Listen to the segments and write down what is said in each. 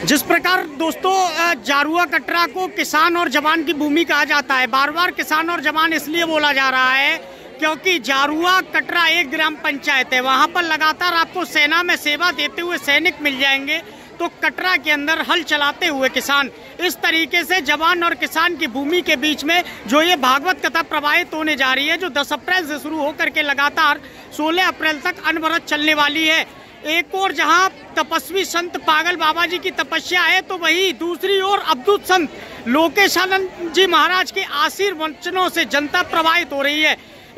जिस प्रकार दोस्तों जारुआ कटरा को किसान और जवान की भूमि कहा जाता है, बार बार किसान और जवान इसलिए बोला जा रहा है क्योंकि जारुआ कटरा एक ग्राम पंचायत है। वहां पर लगातार आपको सेना में सेवा देते हुए सैनिक मिल जाएंगे, तो कटरा के अंदर हल चलाते हुए किसान, इस तरीके से जवान और किसान की भूमि के बीच में जो ये भागवत कथा प्रवाहित होने जा रही है, जो 10 अप्रैल से शुरू होकर के लगातार 16 अप्रैल तक अनवरत चलने वाली है। एक और जहां तपस्वी संत पागल बाबा जी की तपस्या है, तो वही दूसरी ओर अवधूत संत लोकेशानंद जी महाराज के आशीर्वचनों से जनता प्रभावित हो रही है।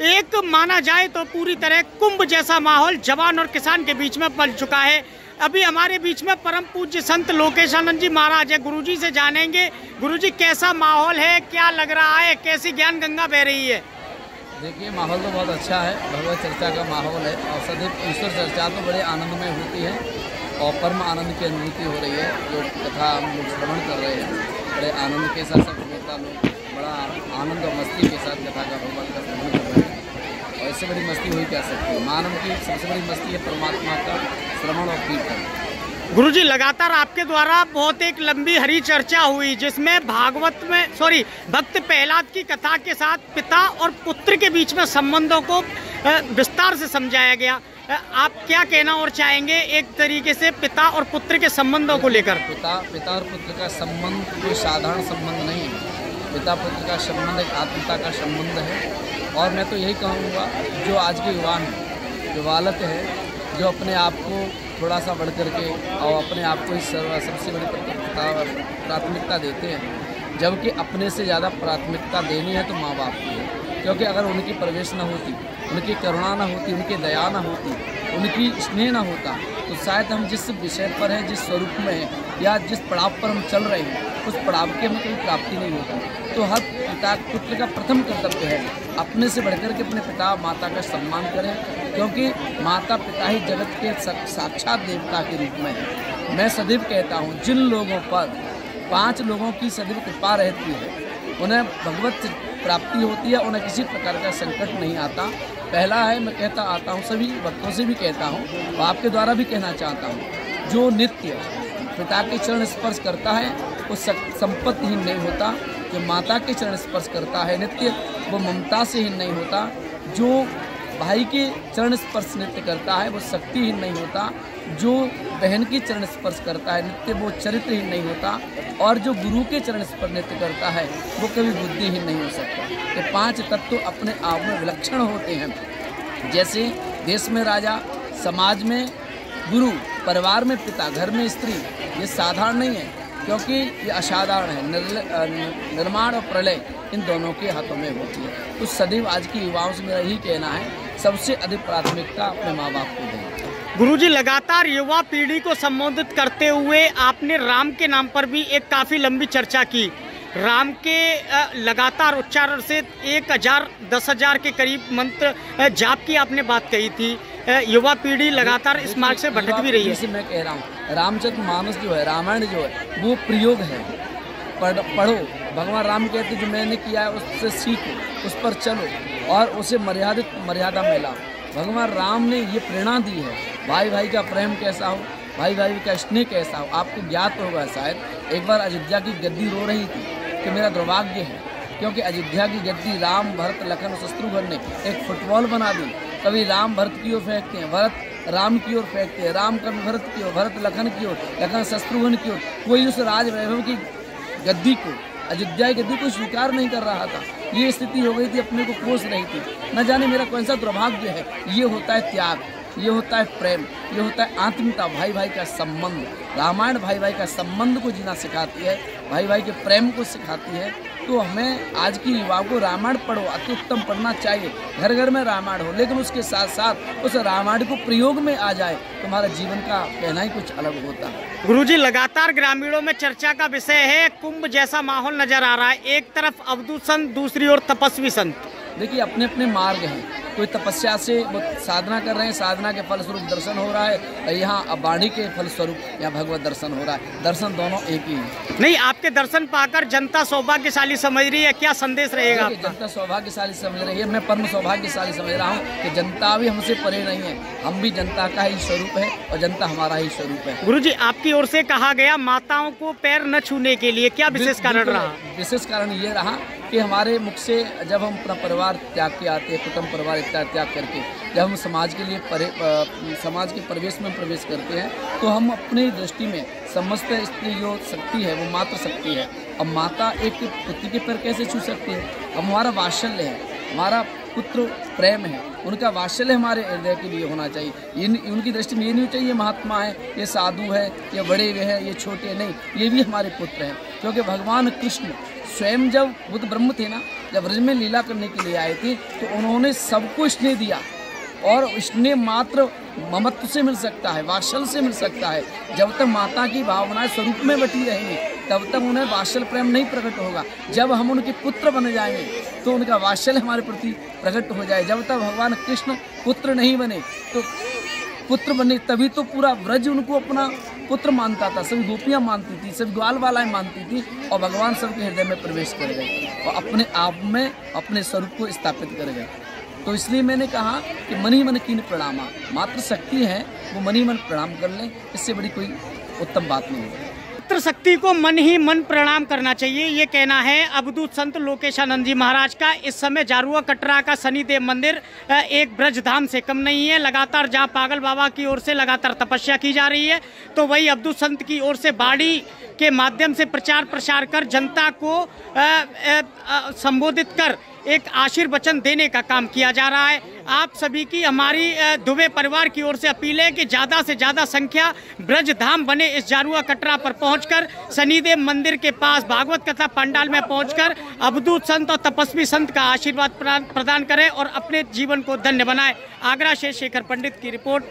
एक माना जाए तो पूरी तरह कुंभ जैसा माहौल जवान और किसान के बीच में बन चुका है। अभी हमारे बीच में परम पूज्य संत लोकेशानंद जी महाराज है, गुरुजी से जानेंगे। गुरुजी, कैसा माहौल है, क्या लग रहा है, कैसी ज्ञान गंगा बह रही है? देखिए, माहौल तो बहुत अच्छा है, भगवत चर्चा का माहौल है और सदैव ईश्वर चर्चा तो बड़े आनंदमय होती है और परम आनंद की अनुभूति हो रही है। जो कथा हम लोग श्रवण कर रहे हैं, बड़े आनंद के साथ सब श्रोता लोग बड़ा आनंद और मस्ती के साथ कथा का भगवान का श्रवण कर रहे हैं। और इससे बड़ी मस्ती हुई क्या सकती है? मानव की सबसे बड़ी मस्ती है परमात्मा का श्रवण और कीर्तन। गुरुजी, लगातार आपके द्वारा बहुत एक लंबी हरी चर्चा हुई, जिसमें भक्त प्रहलाद की कथा के साथ पिता और पुत्र के बीच में संबंधों को विस्तार से समझाया गया। आप क्या कहना और चाहेंगे एक तरीके से पिता और पुत्र के संबंधों को लेकर? पिता और पुत्र का संबंध कोई साधारण संबंध नहीं है। पिता पुत्र का संबंध एक आत्मीयता का संबंध है। और मैं तो यही कहूँगा, जो आज के युवा हैं, जो बालक है, जो अपने आप को थोड़ा सा बढ़ करके और अपने आप को ही सबसे बड़ी प्राथमिकता देते हैं, जबकि अपने से ज़्यादा प्राथमिकता देनी है तो माँ बाप की है। क्योंकि अगर उनकी प्रवेश न होती, उनकी करुणा न होती, उनकी दया न होती, उनकी स्नेह न होता, तो शायद हम जिस विषय पर हैं, जिस स्वरूप में हैं या जिस पड़ाव पर हम चल रहे हैं, उस पड़ाव की हमें कोई प्राप्ति नहीं होती। तो हर पिता पुत्र का प्रथम कर्तव्य है अपने से बढ़कर के अपने पिता माता का सम्मान करें, क्योंकि माता पिता ही जगत के साक्षात देवता के रूप में है। मैं सदैव कहता हूँ, जिन लोगों पर 5 लोगों की सदैव कृपा रहती है, उन्हें भगवत प्राप्ति होती है, उन्हें किसी प्रकार का संकट नहीं आता। पहला है, मैं कहता आता हूँ, सभी भक्तों से भी कहता हूँ और आपके द्वारा भी कहना चाहता हूँ, जो नित्य पिता के चरण स्पर्श करता है वो संपत्तिहीन नहीं होता। जो माता के चरण स्पर्श करता है नित्य, वो ममता से हीन नहीं होता। जो भाई के चरण स्पर्श नित्य करता है वो शक्तिहीन नहीं होता। जो बहन की चरण स्पर्श करता है नित्य, वो चरित्रहीन नहीं होता। और जो गुरु के चरण स्पर्श नित्य करता है वो कभी बुद्धिहीन नहीं हो सकता। ये 5 तत्व अपने आप में विलक्षण होते हैं। जैसे देश में राजा, समाज में गुरु, परिवार में पिता, घर में स्त्री, ये साधारण नहीं है, क्योंकि ये असाधारण है। निर्माण और प्रलय इन दोनों के हाथों में होती है। तो सदैव आज की युवाओं से मेरा यही कहना है, सबसे अधिक प्राथमिकता अपने माँ बाप को दें। गुरुजी, लगातार युवा पीढ़ी को संबोधित करते हुए आपने राम के नाम पर भी एक काफ़ी लंबी चर्चा की। राम के लगातार उच्चारण से 1000 10,000 के करीब मंत्र जाप की आपने बात कही थी। युवा पीढ़ी लगातार इस मार्ग से भटक भी रही है। मैं कह रहा हूँ, रामचरितमानस जो है, रामायण जो है, वो प्रयोग है। पढ़ो, भगवान राम कहते जो मैंने किया है उससे सीखो, उस पर चलो और उसे मर्यादा में लाओ। भगवान राम ने ये प्रेरणा दी है, भाई भाई का प्रेम कैसा हो, भाई भाई का स्नेह कैसा हो। आपको ज्ञात होगा शायद, एक बार अयोध्या की गद्दी रो रही थी कि मेरा दुर्भाग्य है, क्योंकि अयोध्या की गद्दी राम, भरत, लखन और शत्रुघ्न ने एक फुटबॉल बना दी। कभी राम भरत की ओर फेंकते हैं, भरत राम की ओर फेंकते हैं, राम कभी भरत की ओर, भरत लखन की ओर, लखन शत्रुघ्न की ओर। कोई उस राज वैभव की गद्दी को, अयोध्या की गद्दी को स्वीकार नहीं कर रहा था। ये स्थिति हो गई थी, अपने को कोस रही थी। न जाने मेरा कौन सा दुर्भाग्य है। ये होता है त्याग, ये होता है प्रेम, ये होता है आत्मीयता, भाई भाई का संबंध। रामायण भाई भाई का संबंध को जीना सिखाती है, भाई भाई के प्रेम को सिखाती है। तो हमें आज की युवाओं को रामायण पढ़ो, अति उत्तम पढ़ना चाहिए। घर घर में रामायण हो, लेकिन उसके साथ साथ उस रामायण को प्रयोग में आ जाए, तुम्हारा जीवन का कहना ही कुछ अलग होता है। गुरुजी, लगातार ग्रामीणों में चर्चा का विषय है, कुंभ जैसा माहौल नजर आ रहा है। एक तरफ अवधूत संत, दूसरी ओर तपस्वी संत। देखिए, अपने अपने मार्ग हैं। कोई तपस्या से वो साधना कर रहे हैं, साधना के फलस्वरूप दर्शन हो रहा है, यहाँ वाणी के फलस्वरूप यहाँ भगवत दर्शन हो रहा है। दर्शन दोनों एक ही है। नहीं, आपके दर्शन पाकर जनता सौभाग्यशाली समझ रही है, क्या संदेश रहेगा आपका? जनता सौभाग्यशाली समझ रही है, मैं परम सौभाग्यशाली समझ रहा हूँ कि जनता भी हमसे परे नहीं है, हम भी जनता का ही स्वरूप है और जनता हमारा ही स्वरूप है। गुरुजी, आपकी ओर से कहा गया माताओं को पैर न छूने के लिए, क्या विशेष कारण रहा? विशेष कारण ये रहा कि हमारे मुख से जब हम अपना परिवार त्याग के आते हैं, कुटुंब परिवार इत्यादि त्याग करके जब हम समाज के लिए समाज के परिवेश में प्रवेश करते हैं, तो हम अपनी दृष्टि में समस्त स्त्री जो शक्ति है वो मातृ शक्ति है। अब माता एक पुत्र के पैर कैसे छू सकती है? अब हमारा वात्सल्य है, हमारा पुत्र प्रेम है, उनका वात्सल्य हमारे हृदय के लिए होना चाहिए। उनकी दृष्टि में ये नहीं चाहिए महात्मा है, ये साधु है, ये बड़े हुए हैं, ये छोटे नहीं, ये भी हमारे पुत्र हैं। क्योंकि भगवान कृष्ण स्वयं जब बुद्ध ब्रह्म थे ना, जब ब्रज में लीला करने के लिए आए थे, तो उन्होंने सबको स्नेह दिया और स्नेह मात्र ममत्व से मिल सकता है, वात्सल्य से मिल सकता है। जब तक माता की भावनाएं स्वरूप में बटी रहेंगी तब तक उन्हें वात्सल्य प्रेम नहीं प्रकट होगा। जब हम उनके पुत्र बन जाएंगे तो उनका वात्सल्य हमारे प्रति प्रकट हो जाए। जब तक भगवान कृष्ण पुत्र नहीं बने तो पुत्र बने, तभी तो पूरा व्रज उनको अपना पुत्र मानता था, सभी गोपियाँ मानती थी, सभी ग्वाल बालाएँ मानती थी और भगवान सबके हृदय में प्रवेश कर गए और अपने आप में अपने स्वरूप को स्थापित कर गए। तो इसलिए मैंने कहा कि मन ही मन कीन प्रणामा, मात्र शक्ति है वो मन ही मन प्रणाम कर लें, इससे बड़ी कोई उत्तम बात नहीं है। मात्र शक्ति को मन ही मन प्रणाम करना चाहिए, ये कहना है अवधूत संत लोकेशानंद जी महाराज का। इस समय जारुआ कटरा का शनिदेव मंदिर एक ब्रजधाम से कम नहीं है। लगातार जहाँ पागल बाबा की ओर से लगातार तपस्या की जा रही है, तो वही अवधूत संत की ओर से बाड़ी के माध्यम से प्रचार प्रसार कर जनता को संबोधित कर एक आशीर्वचन देने का काम किया जा रहा है। आप सभी की, हमारी दुबे परिवार की ओर से अपील है कि ज़्यादा से ज़्यादा संख्या ब्रजधाम बने इस जारुआ कटरा पर पहुंचकर शनिदेव मंदिर के पास भागवत कथा पंडाल में पहुंचकर अवधूत संत और तपस्वी संत का आशीर्वाद प्रदान करें और अपने जीवन को धन्य बनाएं। आगरा से शेखर पंडित की रिपोर्ट।